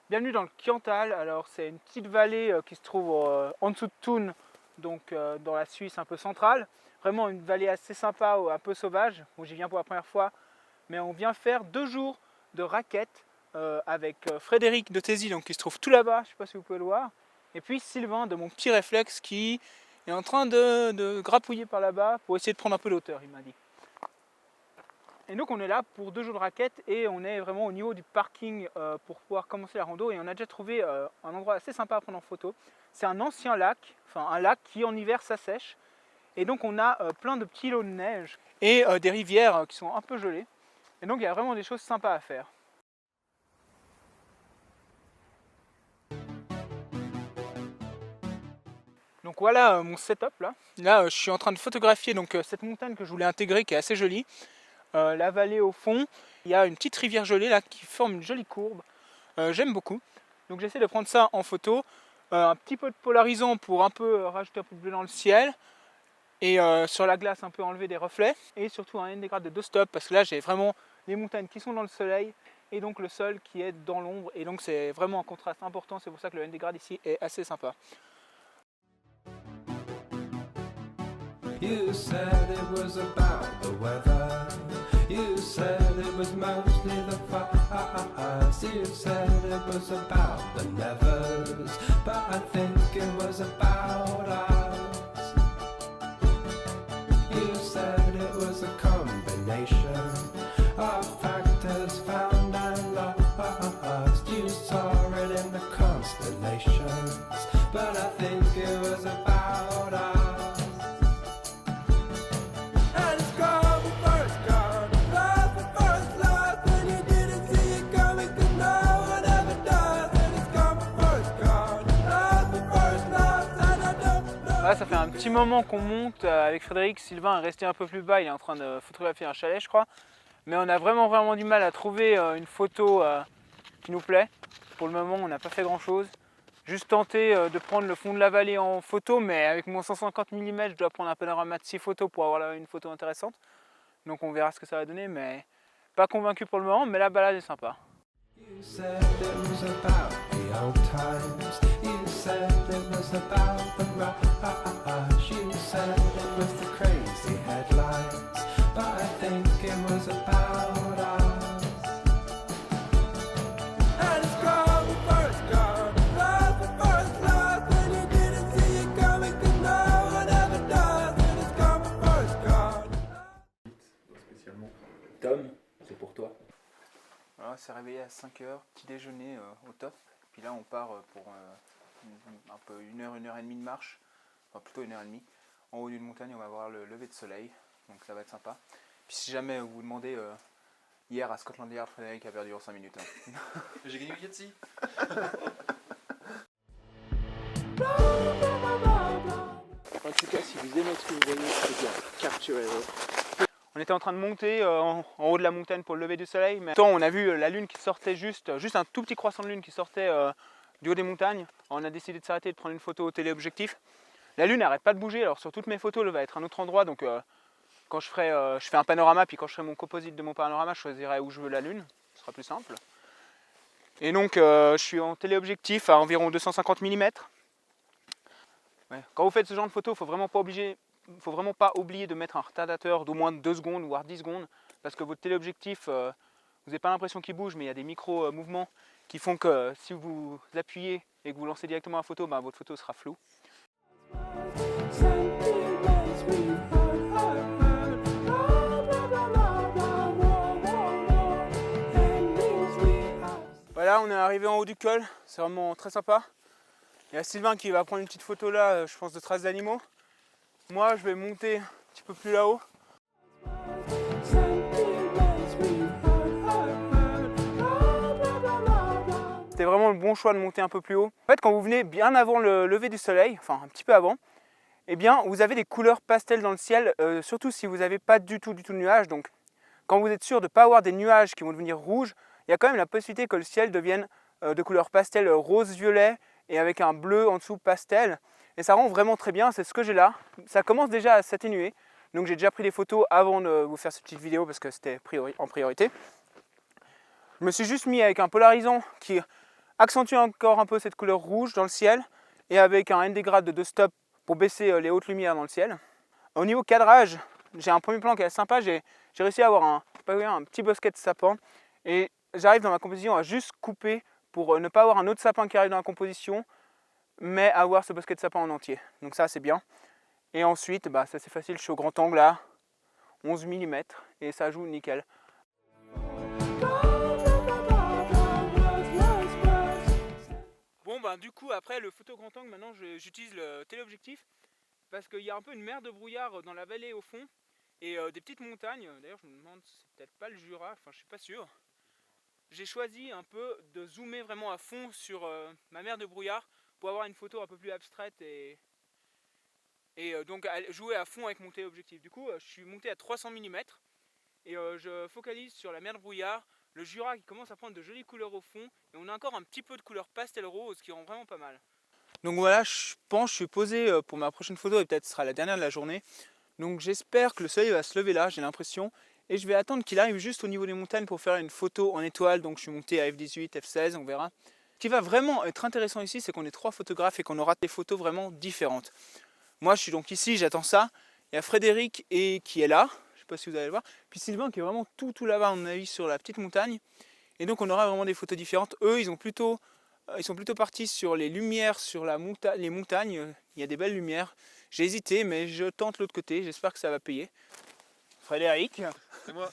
Bienvenue dans le Cantal. Alors c'est une petite vallée qui se trouve en dessous de Thun, donc dans la Suisse un peu centrale. Vraiment une vallée assez sympa, un peu sauvage, où j'y viens pour la première fois. Mais on vient faire 2 jours de raquettes avec Frédéric de Tézy, donc qui se trouve tout là-bas, je ne sais pas si vous pouvez le voir. Et puis Sylvain de mon petit réflexe qui est en train de grappouiller par là-bas pour essayer de prendre un peu d'hauteur, il m'a dit. Et donc on est là pour 2 jours de raquettes et on est vraiment au niveau du parking pour pouvoir commencer la rando. Et on a déjà trouvé un endroit assez sympa à prendre en photo. C'est un ancien lac, enfin un lac qui en hiver s'assèche. Et donc on a plein de petits lots de neige et des rivières qui sont un peu gelées. Et donc il y a vraiment des choses sympas à faire. Donc voilà mon setup là. Là je suis en train de photographier donc, cette montagne que je voulais intégrer qui est assez jolie. La vallée au fond, il y a une petite rivière gelée là qui forme une jolie courbe. J'aime beaucoup. Donc j'essaie de prendre ça en photo. Un petit peu de polarisant pour un peu rajouter un peu de bleu dans le ciel. Et sur la glace un peu enlever des reflets. Et surtout un N-Degrad de 2 stops parce que là j'ai vraiment les montagnes qui sont dans le soleil et donc le sol qui est dans l'ombre. Et donc c'est vraiment un contraste important. C'est pour ça que le N-Degrad ici est assez sympa. You said it was about the weather. You said it was mostly the fires. You said it was about the nevers, but I think it was about us. You said it was a combination of factors found and lost. You saw it in the constellations, but I think it was about us. Là, ça fait un petit moment qu'on monte avec Frédéric. Sylvain est resté un peu plus bas, il est en train de photographier un chalet je crois. Mais on a vraiment du mal à trouver une photo qui nous plaît. Pour le moment on n'a pas fait grand chose. Juste tenté de prendre le fond de la vallée en photo, mais avec mon 150 mm je dois prendre un panorama de 6 photos pour avoir une photo intéressante. Donc on verra ce que ça va donner, mais pas convaincu pour le moment, mais la balade est sympa. You said it was about the old times. You said it was about the rush. You said it was the crazy headlines, but I think it was about us. And it's gone, the first gone, the first lost, and you didn't see it coming, 'cause no one ever does. And it's gone, the first gone. Spécialement. Tom, c'est pour toi. Voilà, on s'est réveillé à 5h, petit déjeuner au top. Puis là on part pour un peu 1h et demie de marche, enfin plutôt 1h30. En haut d'une montagne, on va voir le lever de soleil, donc ça va être sympa. Puis si jamais vous vous demandez, hier à Scotland Yard, Frédéric a perdu en 5 minutes. Hein. J'ai gagné Yatsi. En tout cas, si vous aimez ce que vous voyez, c'est bien, capturez-le. On était en train de monter en haut de la montagne pour le lever du soleil, mais on a vu la lune qui sortait juste un tout petit croissant de lune qui sortait du haut des montagnes. On a décidé de s'arrêter et de prendre une photo au téléobjectif. La lune n'arrête pas de bouger, alors sur toutes mes photos, elle va être à un autre endroit, donc quand je fais un panorama, puis quand je ferai mon composite de mon panorama, je choisirai où je veux la lune, ce sera plus simple. Et donc je suis en téléobjectif à environ 250 mm. Ouais. Quand vous faites ce genre de photos, il ne faut vraiment pas oublier de mettre un retardateur d'au moins 2 secondes, voire 10 secondes, parce que votre téléobjectif, vous n'avez pas l'impression qu'il bouge, mais il y a des micro-mouvements qui font que si vous appuyez et que vous lancez directement la photo, votre photo sera floue. Voilà, on est arrivé en haut du col, c'est vraiment très sympa. Il y a Sylvain qui va prendre une petite photo là, je pense de traces d'animaux. Moi, je vais monter un petit peu plus là-haut. C'était vraiment le bon choix de monter un peu plus haut. En fait, quand vous venez bien avant le lever du soleil, enfin un petit peu avant, eh bien, vous avez des couleurs pastel dans le ciel, surtout si vous n'avez pas du tout de nuages. Donc, quand vous êtes sûr de ne pas avoir des nuages qui vont devenir rouges, il y a quand même la possibilité que le ciel devienne de couleur pastel rose-violet et avec un bleu en dessous pastel. Et ça rend vraiment très bien, c'est ce que j'ai là. Ça commence déjà à s'atténuer. Donc j'ai déjà pris des photos avant de vous faire cette petite vidéo parce que c'était en priorité. Je me suis juste mis avec un polarisant qui accentuer encore un peu cette couleur rouge dans le ciel et avec un ND grade de 2 stops pour baisser les hautes lumières dans le ciel. Au niveau cadrage, j'ai un premier plan qui est sympa, j'ai réussi à avoir un petit bosquet de sapin et j'arrive dans ma composition à juste couper pour ne pas avoir un autre sapin qui arrive dans la composition, mais avoir ce bosquet de sapin en entier. Donc ça c'est bien. Et ensuite, ça c'est facile, je suis au grand angle à 11 mm et ça joue nickel. Bon du coup après le photo grand angle, maintenant j'utilise le téléobjectif parce qu'il y a un peu une mer de brouillard dans la vallée au fond et des petites montagnes. D'ailleurs je me demande si c'est peut-être pas le Jura, enfin je suis pas sûr. J'ai choisi un peu de zoomer vraiment à fond sur ma mer de brouillard pour avoir une photo un peu plus abstraite et donc jouer à fond avec mon téléobjectif. Du coup je suis monté à 300 mm et je focalise sur la mer de brouillard, le Jura qui commence à prendre de jolies couleurs au fond et on a encore un petit peu de couleur pastel rose qui rend vraiment pas mal. Donc voilà, je pense que je suis posé pour ma prochaine photo et peut-être ce sera la dernière de la journée. Donc j'espère que le soleil va se lever là, j'ai l'impression. Et je vais attendre qu'il arrive juste au niveau des montagnes pour faire une photo en étoile. Donc je suis monté à F18, F16, on verra. Ce qui va vraiment être intéressant ici, c'est qu'on est 3 photographes et qu'on aura des photos vraiment différentes. Moi je suis donc ici, j'attends ça. Il y a Frédéric qui est là, je ne sais pas si vous allez le voir. Puis Sylvain qui est vraiment tout là-bas à mon avis sur la petite montagne. Et donc on aura vraiment des photos différentes. Eux ils sont plutôt partis sur les lumières sur les montagnes. Il y a des belles lumières. J'ai hésité mais je tente l'autre côté, j'espère que ça va payer. Frédéric. C'est moi.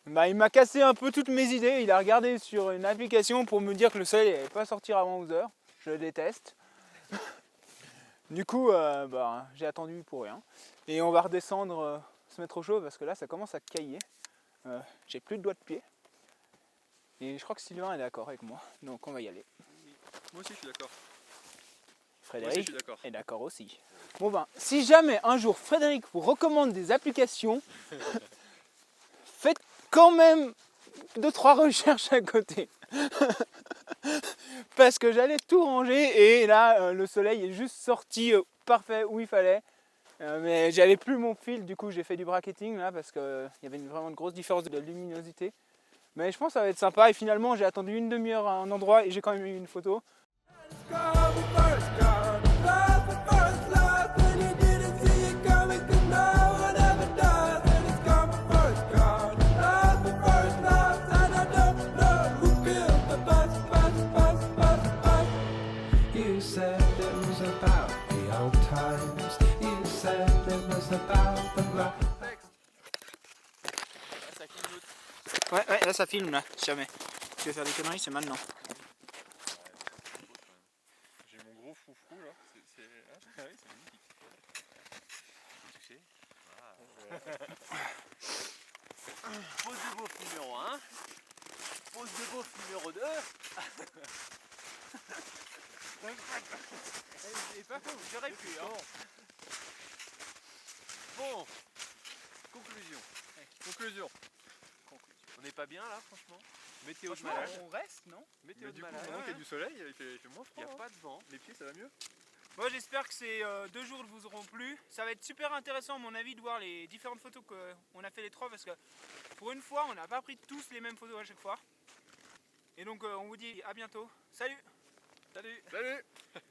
Il m'a cassé un peu toutes mes idées. Il a regardé sur une application pour me dire que le soleil n'allait pas sortir avant 11 h. Je le déteste. Du coup, j'ai attendu pour rien. Et on va redescendre, se mettre au chaud parce que là, ça commence à cailler. J'ai plus de doigts de pied. Et je crois que Sylvain est d'accord avec moi. Donc on va y aller. Moi aussi je suis d'accord. Frédéric est d'accord aussi. Bon si jamais un jour Frédéric vous recommande des applications, faites quand même 2-3 recherches à côté. Parce que j'allais tout ranger et là le soleil est juste sorti parfait où il fallait. Mais j'avais plus mon fil, du coup j'ai fait du bracketing là parce qu'il y avait vraiment une grosse différence de luminosité. Mais je pense que ça va être sympa et finalement j'ai attendu une demi-heure à un endroit et j'ai quand même eu une photo. Ouais, là ça filme là, si jamais. Tu veux faire des conneries, c'est maintenant. J'ai mon gros foufou là, c'est magnifique. Tu sais. Pose de beauf numéro 1. Pose de beauf numéro 2. C'est pas faux, j'aurais pu. Hein. Bon. Conclusion. Conclusion. On n'est pas bien là, franchement. Météo de Franchement, malade. on reste, non? Mais du coup, maintenant qu'il y a du soleil, il fait moins Il froid. n'y a pas de vent. Les pieds, ça va mieux? Moi j'espère que ces 2 jours vous auront plu. Ça va être super intéressant à mon avis de voir les différentes photos qu'on a fait les 3 parce que pour une fois on n'a pas pris tous les mêmes photos à chaque fois. Et donc on vous dit à bientôt. Salut! Salut!